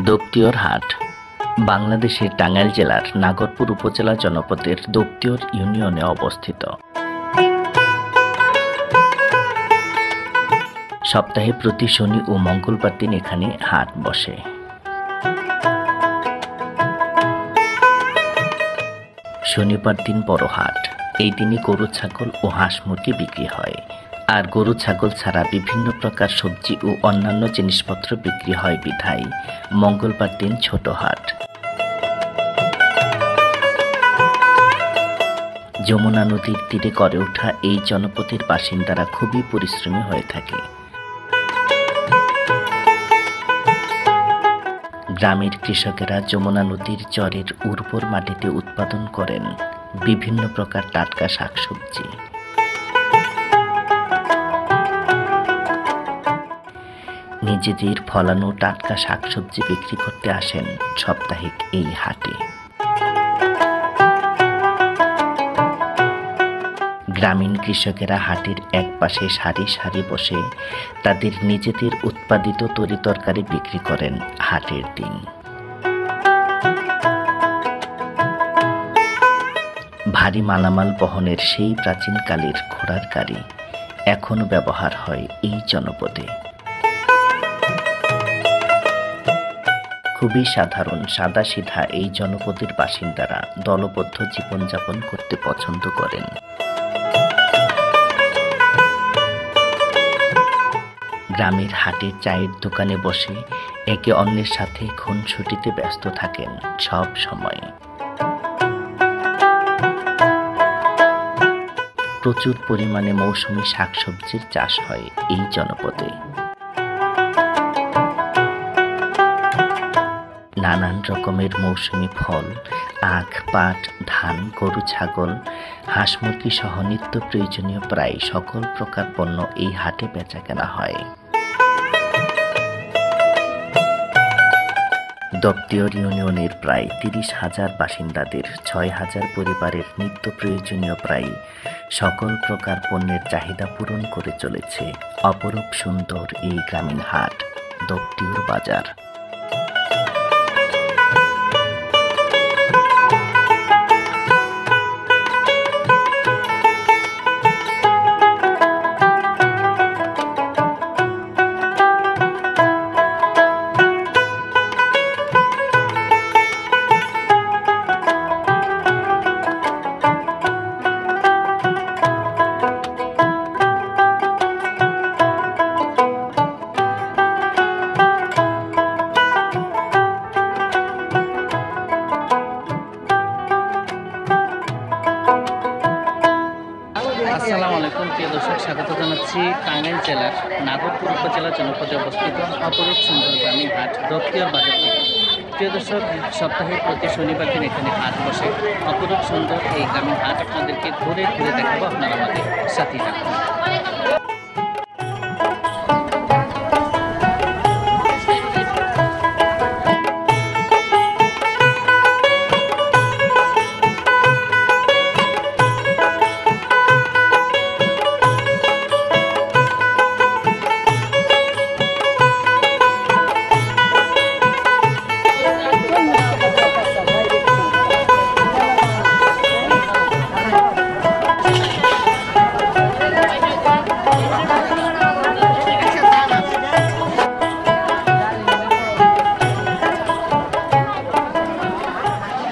দোপতিয়র হাট বাংলাদেশের টাঙ্গাইল জেলার নাগরপুর উপজেলা জনপদের দোপতিয়র ইউনিয়নে অবস্থিত। সপ্তাহে প্রতি শনি ও মঙ্গলবার দিন এখানে হাট বসে। শনিবার দিন বড় হাট। এই দিনে গরু, ছাগল ও হাঁস মুরগি বিক্রি হয়। আর গরু, ছাগল ছাড়া বিভিন্ন প্রকার সবজি ও অন্যান্য জিনিসপত্র বিক্রি হয় বিধায় মঙ্গলবার দিন ছোট হাট। যমুনা নদীর তীরে গড়ে ওঠা এই জনপদের বাসিন্দারা খুবই পরিশ্রমী হয়ে থাকে। গ্রামের কৃষকেরা যমুনা নদীর চরের উর্বর মাটিতে উৎপাদন করেন বিভিন্ন প্রকার টাটকা শাকসবজি। নিজেদের ফলানো টাটকা শাকসবজি বিক্রি করতে আসেন সাপ্তাহিক এই হাটে। গ্রামীণ কৃষকেরা হাটের এক পাশে সারি সারি বসে তাদের নিজেদের উৎপাদিত তরিতরকারি বিক্রি করেন হাটের দিন। ভারী মালামাল বহনের সেই প্রাচীনকালের ঘোড়ার গাড়ি এখনো ব্যবহার হয় এই জনপদে। খুবই সাধারণ সাদাসিধা এই জনপদের বাসিন্দারা দলবদ্ধ জীবনযাপন করতে পছন্দ করেন। গ্রামের হাটে চায়ের দোকানে বসে একে অন্যের সাথে খুনসুটিতে ব্যস্ত থাকেন সব সময়। প্রচুর পরিমাণে মৌসুমী শাকসবজির চাষ হয় এই জনপদে। নানান রকমের মৌসুমী ফল, আখ, পাট, ধান, গরু, ছাগল, হাঁস মুরগি সহ নিত্য প্রয়োজনীয় প্রায় সকল প্রকার পণ্য এই হাটে বেচা কেনা হয়। দোপতিয়র ইউনিয়নের প্রায় 30,000 বাসিন্দাদের 6,000 পরিবারের নিত্য প্রয়োজনীয় প্রায় সকল প্রকার পণ্যের চাহিদা পূরণ করে চলেছে অপরূপ সুন্দর এই গ্রামীণ হাট দোপতিয়র বাজার। আসসালামু আলাইকুম প্রিয় দর্শক, স্বাগত জানাচ্ছি টাঙ্গাইল জেলার নাগরপুর উপজেলা জনপদে অবস্থিত অপরূপ সুন্দর গ্রামীণ হাট দোপতিয়র বাজার থেকে। প্রিয় দর্শক, সপ্তাহে প্রতি শনিবার দিন এখানে হাট বসে। অপরূপ সুন্দর এই গ্রামীণ হাট আপনাদেরকে ঘুরে ঘুরে দেখাবো, আপনারা আমাদের সাথেই থাকুন।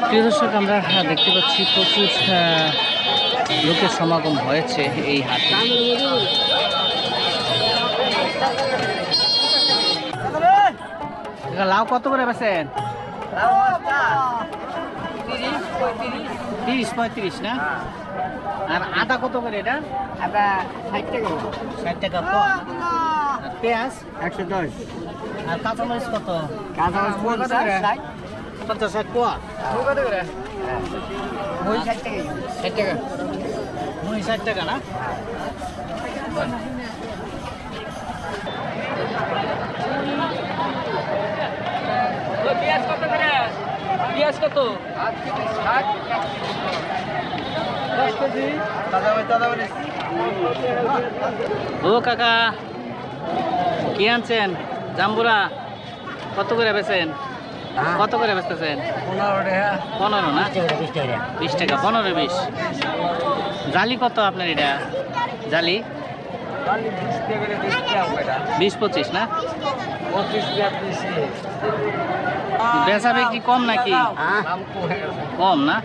প্রিয় দর্শক, আমরা দেখতে পাচ্ছি প্রচুর লোকের সমাগম হয়েছে এই হাটে। লাউ কত করে বেচেন? 30-35 না? আর আদা কত করে? এটা আদা 60 টাকা। 60 টাকা। পেঁয়াজ 110। আর কাঁচামরিচ কত? কাঁচামরিচ 50 50-60 পোয়া। কত করে? ওই 60 টাকা। 60 টাকা। ওই 60 টাকা না? পেঁয়াজ কত করে? পেঁয়াজ কত? 10 কেজি। দাদা বলিস। ও কাকা, কি আনছেন? জাম্বুরা কত করে বেচেন? কত করে বেচতেছেন? 15 টাকা। 15 না? 20 টাকা। 15 20। জালি কত আপনার এটা? জালি 20 25 না? 25 টাকা পিস। বেচা বিক্রি কম নাকি? কম না?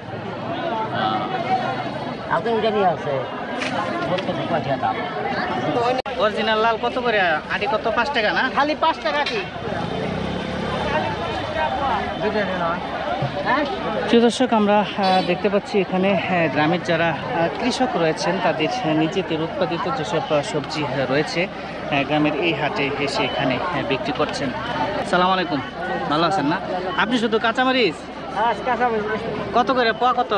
অরিজিনাল লাল কত করে? আটি কত? 5 টাকা না? খালি 5 টাকা কি? প্রিয় দর্শক, আমরা দেখতে পাচ্ছি এখানে গ্রামের যারা কৃষক রয়েছেন তাদের নিজেদের উৎপাদিত যেসব সবজি রয়েছে গ্রামের এই হাটে এসে এখানে বিক্রি করছেন। সালাম আলাইকুম, ভালো আছেন না? আপনি শুধু কাঁচামরিচ কত করে পোয়া? কত?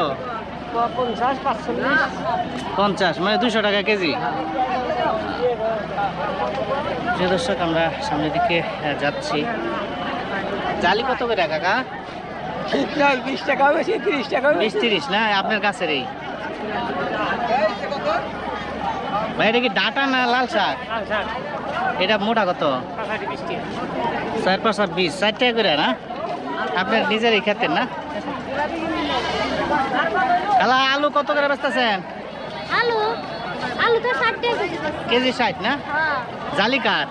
50 45। 50 মানে 200 টাকা কেজি। প্রিয় দর্শক, আমরা সামনের দিকে যাচ্ছি। জালি কত করে কাকা? 20 টাকা বেশি, 30 টাকা 20 30 না? আপনার কাছের এই ভাই, এটা কি ডাটা না লাল শাক? এটা মোটা কত? 4 5 20। 4 টাকা করে না? আপনার নিজেরই খেতেন না? কালা আলু কত করে বেচতেছেন? আলু আলু তো 60 টাকা কেজি 60 না? হ্যাঁ জালি কার?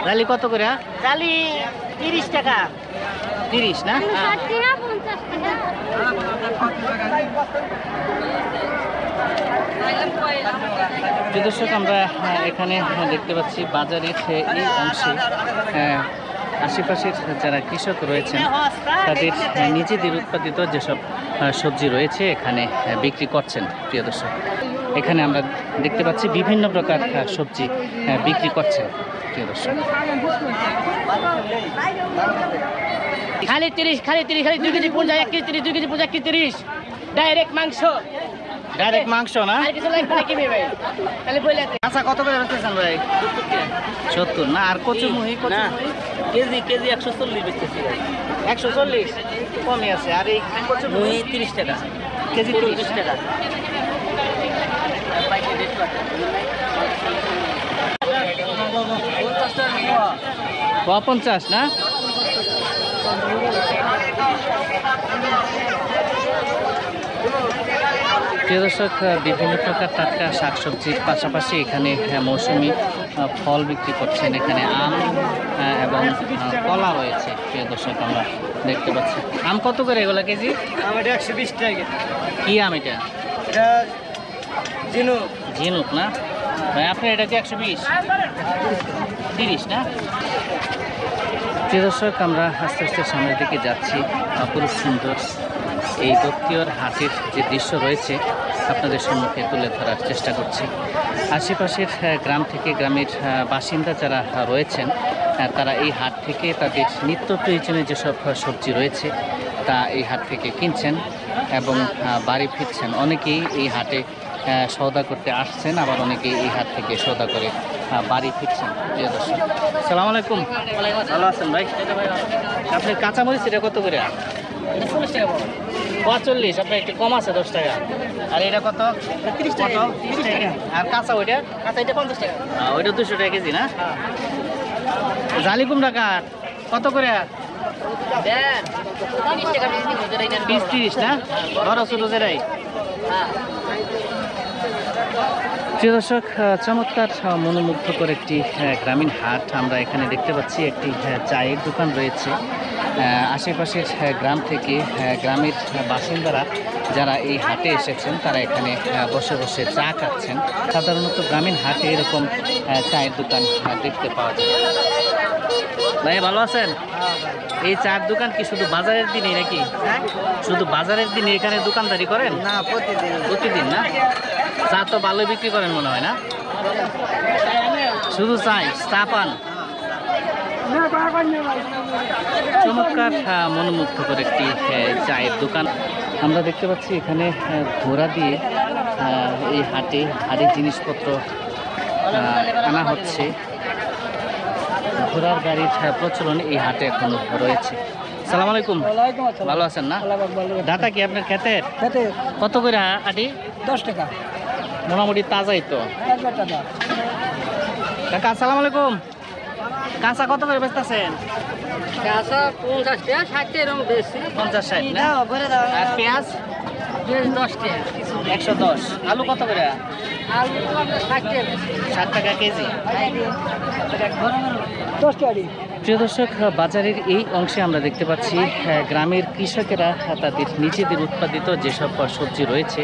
জালি কত করে? জালি 30 টাকা। 30 না? 60 টাকা 50 টাকা প্রিয় দর্শক, আমরা এখানে দেখতে পাচ্ছি বাজারের এই অংশে আশেপাশের যারা কৃষক রয়েছেন তাদের নিজেদের উৎপাদিত যেসব সবজি রয়েছে এখানে বিক্রি করছেন। প্রিয় দর্শক, এখানে আমরা দেখতে পাচ্ছি বিভিন্ন প্রকার সবজি বিক্রি করছেন। প্রিয় দর্শক, খালি 30 খালি 2 KG Punja 1 KG 30 2 KG Punja 1 KG 30 direct মাংস। ডাইরেক্ট মাংস না? আর কিছু লাগবে নাকি ভাই? তাহলে বলে আচ্ছা, কত করে বেচতেছেন ভাই? 70 না? আর কচুমুহি? কেজি 140 বেচতেছি ভাই। 140 কমই আছে। আর এই কচুমুহি 30 টাকা কেজি 30 টাকা। পোয়া 50 না? প্রিয় দর্শক, বিভিন্ন প্রকার টাটকা শাকসবজির পাশাপাশি এখানে মৌসুমি ফল বিক্রি করছেন। এখানে আম এবং কলা রয়েছে। প্রিয় দর্শক, আমরা দেখতে পাচ্ছি। আম কত করে এগুলো কেজি? আমার 120 টাকা। কি আম এটা? এটা জিনু ঝিনুক না ভাই? আপনার এটা কি 120 30 না? প্রিয় দর্শক, আমরা আস্তে আস্তে সামনের দিকে যাচ্ছি। অপরূপ সুন্দর এই দক্ষিয়র হাটের যে দৃশ্য রয়েছে আপনাদের সম্মুখে তুলে ধরার চেষ্টা করছি। আশেপাশের গ্রাম থেকে গ্রামের বাসিন্দা যারা রয়েছেন তারা এই হাট থেকে তাদের নিত্য প্রয়োজনীয় যেসব সবজি রয়েছে তা এই হাট থেকে কিনছেন এবং বাড়ি ফিরছেন। অনেকেই এই হাটে সওদা করতে আসছেন, আবার অনেকেই এই হাট থেকে সওদা করে বাড়ি ফিরছেন। প্রিয় দর্শক, সালাম আলাইকুম, ভালো আছেন ভাই? আপনি কাঁচামরিচ এটা কত করে? 40 টাকা পাবো। 45। আপনার একটু কম আছে 10 টাকা। আর এটা কত? 30 টাকা। 30 টাকা। আর কাঁচা ওইটা? আচ্ছা এটা 50 টাকা। ওইটা 200 টাকা কেজি না? জালি কুমড়া কাঠ কত করে? দেন 30 টাকা পিস 20 30 না? বড় ছোট যেটাই। প্রিয় দর্শক, চমৎকার মনোমুগ্ধকর একটি গ্রামীণ হাট আমরা এখানে দেখতে পাচ্ছি। একটি চায়ের দোকান রয়েছে। আশেপাশের গ্রাম থেকে গ্রামের বাসিন্দারা যারা এই হাটে এসেছেন তারা এখানে বসে বসে চা খাচ্ছেন। সাধারণত গ্রামীণ হাটে এরকম চায়ের দোকান দেখতে পাওয়া যায়। ভাই ভালো আছেন? এই চার দোকান কি শুধু বাজারের দিনে নাকি? শুধু বাজারের দিনে এখানে দোকানদারি করেন? না প্রতিদিন। প্রতিদিন না? চা তো ভালো বিক্রি করেন মনে হয় না? শুধু চা পান? চমৎকার মনোমুগ্ধকর একটি চায়ের দোকান আমরা দেখতে পাচ্ছি। এখানে ঘোড়া দিয়ে এই হাটে ভারী জিনিসপত্র আনা হচ্ছে। ঘোড়ার গাড়ির প্রচলন এই হাটে এখনো রয়েছে। সালাম আলাইকুম, ভালো আছেন না? ডাটা কি আপনার ক্ষেতের? কত করে আটি? 10 টাকা। মোটামুটি তাজাই তো। কাকা আসসালামু আলাইকুম, কাঁচা কত করে বেচতেছেন? পেঁয়াজা 50 টাকা 60 টাকা এরকম বেশি 50-60 না? আর পেঁয়াজ 10 টাকা 110। আলু কত করে? আলু তো আপনার 60 টাকা 60 টাকা কেজি। 10 টাকা। প্রিয় দর্শক, বাজারের এই অংশে আমরা দেখতে পাচ্ছি গ্রামের কৃষকেরা তাদের নিজেদের উৎপাদিত যেসব সবজি রয়েছে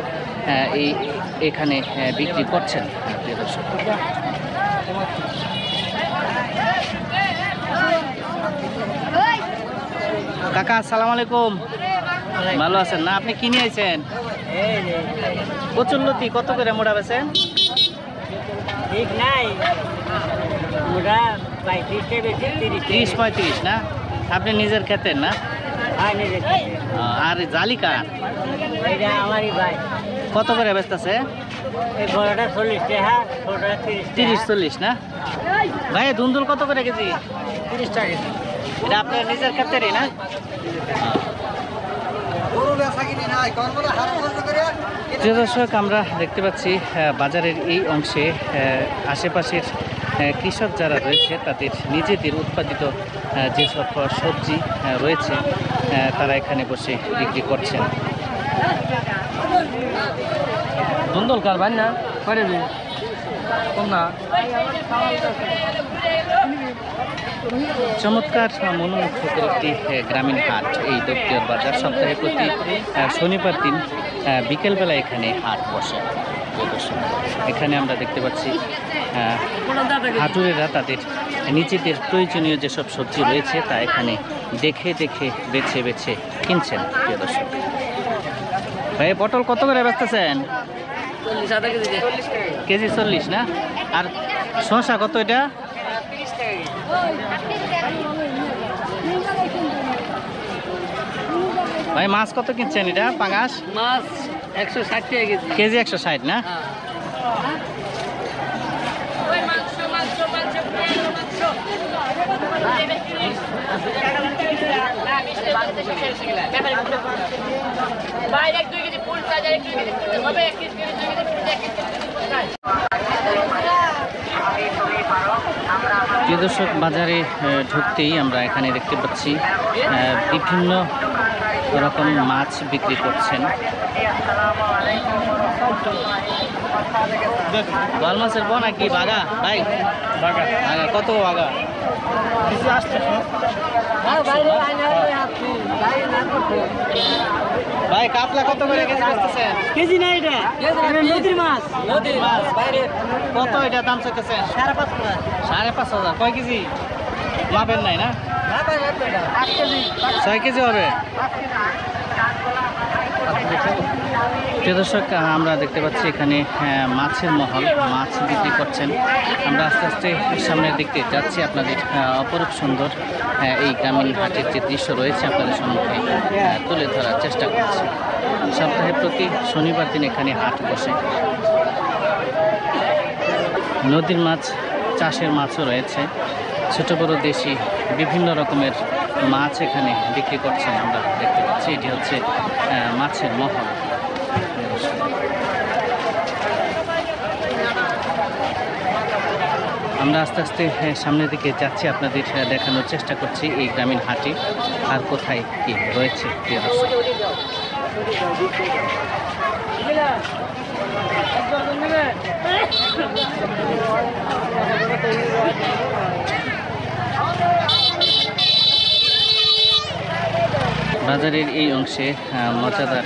এখানে বিক্রি করছেন। প্রিয় দর্শক, কাকা আসসালামু আলাইকুম, ভালো আছেন না? আপনি কি নিয়ে আইছেন? কচুরলতি কত করে মোটা বেছেন? ঠিক নাই মোটা 30-35 না? আপনি নিজের খেতেন না? আর জালিকা আমারই ভাই কত করে বেচতেছে? এই বড়টা 40 টাকা ছোটটা 30-40 না? ভাই দুন্দুল কত করে কেজি? 30 টাকা। এটা আপনার নিজের ক্ষেত্রেই না? প্রিয় দর্শক, আমরা দেখতে পাচ্ছি বাজারের এই অংশে আশেপাশের কৃষক যারা রয়েছে তাদের নিজেদের উৎপাদিত যেসব সবজি রয়েছে তারা এখানে বসে বিক্রি করছেন। দুন্দল কারবার না করে কম না। চমৎকার মনোমুগ্ধকর একটি গ্রামীণ হাট এই দক্ষিণ বাজার। সপ্তাহে প্রতি শনিবার দিন বিকেলবেলা এখানে হাট বসে। এখানে আমরা দেখতে পাচ্ছি হাটুরেরা তাদের নিজেদের প্রয়োজনীয় যেসব সবজি রয়েছে তা এখানে দেখে দেখে বেছে বেছে কিনছেন। প্রিয় দর্শক, ভাই পটল কত করে বেচতেছেন? 40 টাকা কেজি 40 না? আর শসা কত এটা? ভাই মাছ কত কিনছেন এটা? পাঙাশ মাছ 160 টাকা কেজি। কেজি 160 না? প্রিয় দর্শক, বাজারে ঢুকতেই আমরা এখানে দেখতে পাচ্ছি বিভিন্ন রকম মাছ বিক্রি করছেন। বোয়াল মাছের বো নাকি বাগা? ভাই বাগা কত বাগা? ভাই কাতলা কত করে কেজি বেচতেছেন? কেজি না এটা নদীর মাছ। নদীর মাছ বাইরে কত এটা দাম চাইতেছেন? 5,500 5,500। কয় কেজি মাপেন নাই না? 6 কেজি হবে। প্রিয় দর্শক, আমরা দেখতে পাচ্ছি এখানে মাছের মহল, মাছ বিক্রি করছেন। আমরা আস্তে আস্তে সামনের দিকে যাচ্ছি, আপনাদের অপরূপ সুন্দর এই গ্রামীণ হাটের যে দৃশ্য রয়েছে আপনাদের সম্মুখে তুলে ধরার চেষ্টা করছি। সপ্তাহে প্রতি শনিবার দিন এখানে হাট বসে। নদীর মাছ, চাষের মাছও রয়েছে, ছোট বড় দেশি বিভিন্ন রকমের মাছ এখানে বিক্রি করছেন। আমরা দেখতে পাচ্ছি এটি হচ্ছে মাছের মহল। আমরা আস্তে আস্তে সামনের দিকে যাচ্ছি, আপনাদের দেখানোর চেষ্টা করছি এই গ্রামীণ হাটে আর কোথায় কি রয়েছে। প্রিয় দর্শক, বাজারের এই অংশে মজাদার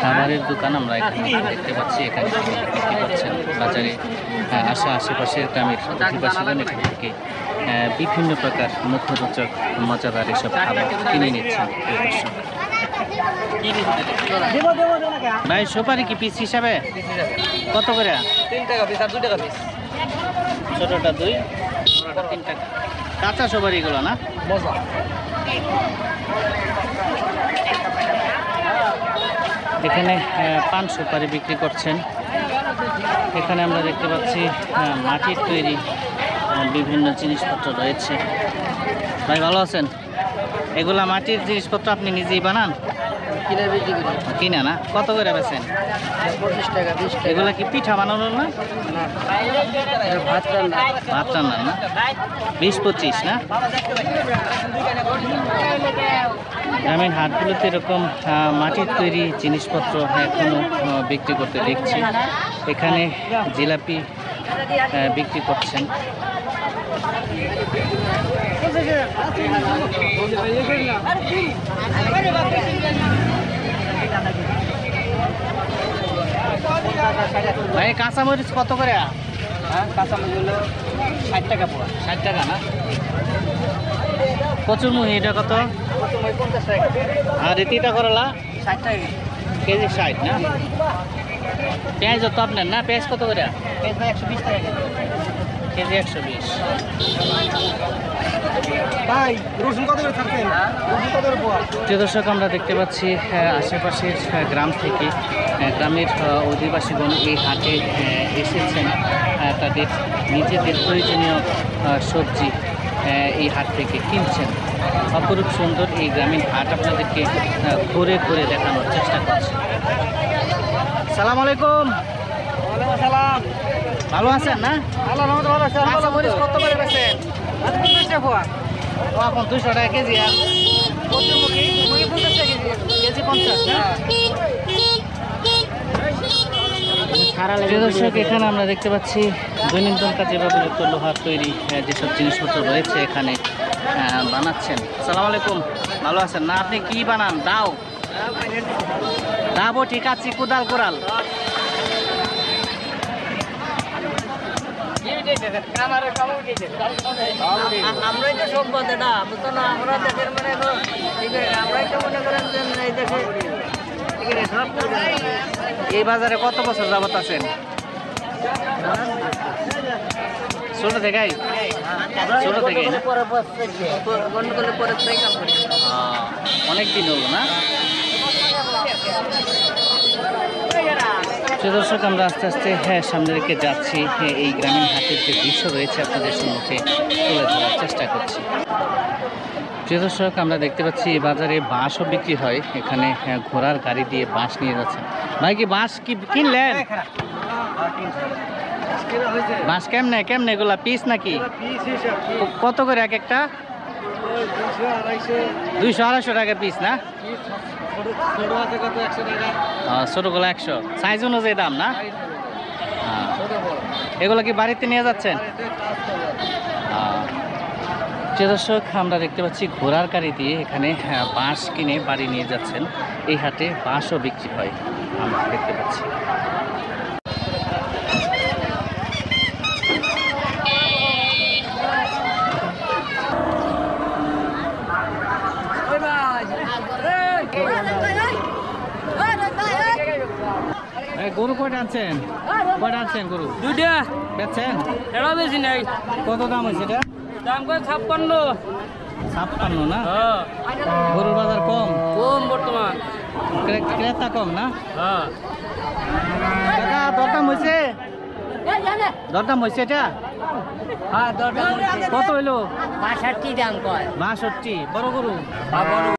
খাবারের দোকান আমরা এখানে দেখতে পাচ্ছি। এখানে বিক্রি করছেন। বাজারে আশেপাশের গ্রামের অধিবাসীগণ এখান থেকে বিভিন্ন প্রকার মুখরোচক মজাদার এসব খাবার কিনে নিচ্ছেন। ভাই সুপারি কি পিস হিসাবে কত করে? 3 টাকা পিস আর 2 টাকা পিস। ছোটটা 2, বড়টা 3 টাকা। কাঁচা সুপারি এগুলো না? মজা। এখানে পান সুপারি বিক্রি করছেন। এখানে আমরা দেখতে পাচ্ছি মাটির তৈরি বিভিন্ন জিনিসপত্র রয়েছে। ভাই ভালো আছেন? এগুলা মাটির জিনিসপত্র আপনি নিজেই বানান? কিনে বিক্রি করি। কিনা না? কত করে বেছেন? 25 টাকা 20 টাকা। এগুলা কি পিঠা বানানোর না? ভাত রান্না। ভাত রান্নার না? 20-25 না? গ্রামীণ হাটগুলোতে এরকম মাটির তৈরি জিনিসপত্র এখনো বিক্রি করতে দেখছি। এখানে জিলাপি বিক্রি করছেন। ভাই কাঁচামরিচ কত করে? কাঁচামরিচ হলো 60 টাকা পোয়া। 60 টাকা না? কচুরমুহি এটা কত? 50 টাকা। আর তিতা করলা 60 টাকা। কেজি 60 না? পেঁয়াজ তো আপনার না? পেঁয়াজ কত করে? পেঁয়াজ 120 টাকা। কেজি 120। ভাই রসুন কত করে থাকবেন? রসুন কত করে পোয়া? প্রিয় দর্শক, আমরা দেখতে পাচ্ছি আশেপাশের গ্রাম থেকে গ্রামের অধিবাসীগণ এই হাটে এসেছেন তাদের নিজেদের প্রয়োজনীয় সবজি এই হাট থেকে কিনছেন। অপরূপ সুন্দর এই গ্রামীণ হাট আপনাদেরকে ঘুরে ঘুরে দেখানোর চেষ্টা করছি। সালাম আলাইকুম। সালাম। ভালো আছেন না? আল্লাহর রহমতে ভালো আছে। কাঁচামরিচ কত করে বেছেন? 50 টাকা পোয়া। ও এখন 200 টাকা কেজি। আর কচুরমুখী 50 টাকা কেজি। কেজি 50 না? প্রিয় দর্শক, এখানে আমরা দেখতে পাচ্ছি দৈনন্দিন কাজে ব্যবহৃত লোহার তৈরি যেসব জিনিসপত্র রয়েছে এখানে বানাচ্ছেন। সালাম আলাইকুম। ভালো আছেন না? আপনি কি বানান? দাও দাবো, ঠিক আছে। কোদাল কোরাল আমরাই তো সব বাদে না বুঝতো না। আমরা দেশের মানে আমরাই তো মনে করেন যে এই দেশে সব এই বাজারে কত বছর যাবত আছেন? ছোট থেকেই? ছোট থেকেই না? গন্ডগোলের পরে তাই কাম করি। অনেক দিন হলো না? দর্শক, আমরা আস্তে আস্তে সামনের দিকে যাচ্ছি। এই গ্রামীণ হাটের যে দৃশ্য রয়েছে আপনাদের সম্মুখে তুলে ধরার চেষ্টা করছি। প্রিয় দর্শক, আমরা দেখতে পাচ্ছি এই বাজারে বাঁশও বিক্রি হয়। এখানে ঘোড়ার গাড়ি দিয়ে বাঁশ নিয়ে যাচ্ছেন। ভাই কি বাঁশ কি কিনলেন? বাঁশ কেমনে কেমনে? এগুলা পিস নাকি? কত করে এক একটা? 200-250 টাকা পিস না? ছোটগুলো 100। সাইজ অনুযায়ী দাম না? এগুলো কি বাড়িতে নিয়ে যাচ্ছেন? প্রিয় দর্শক, আমরা দেখতে পাচ্ছি ঘোড়ার গাড়ি দিয়ে এখানে বাঁশ কিনে বাড়ি নিয়ে যাচ্ছেন। এই হাটে বাঁশও বিক্রি হয় আমরা দেখতে পাচ্ছি। গরু কয়টা আনছেন? কয়টা আনছেন গরু? 2টা। বেচছেন? এটা বেশি নাই। কত দাম হয়েছে এটা? দাম করে 56। 56 না? হ্যাঁ। গরুর বাজার কম? কম বর্তমান। ক্রেতা কম না? হ্যাঁ। টাকা দরদাম হয়েছে? দরদাম হয়েছে এটা? হ্যাঁ, দরদাম কত হইলো? 65 দাম কয়। 62। বড় গরু? বড়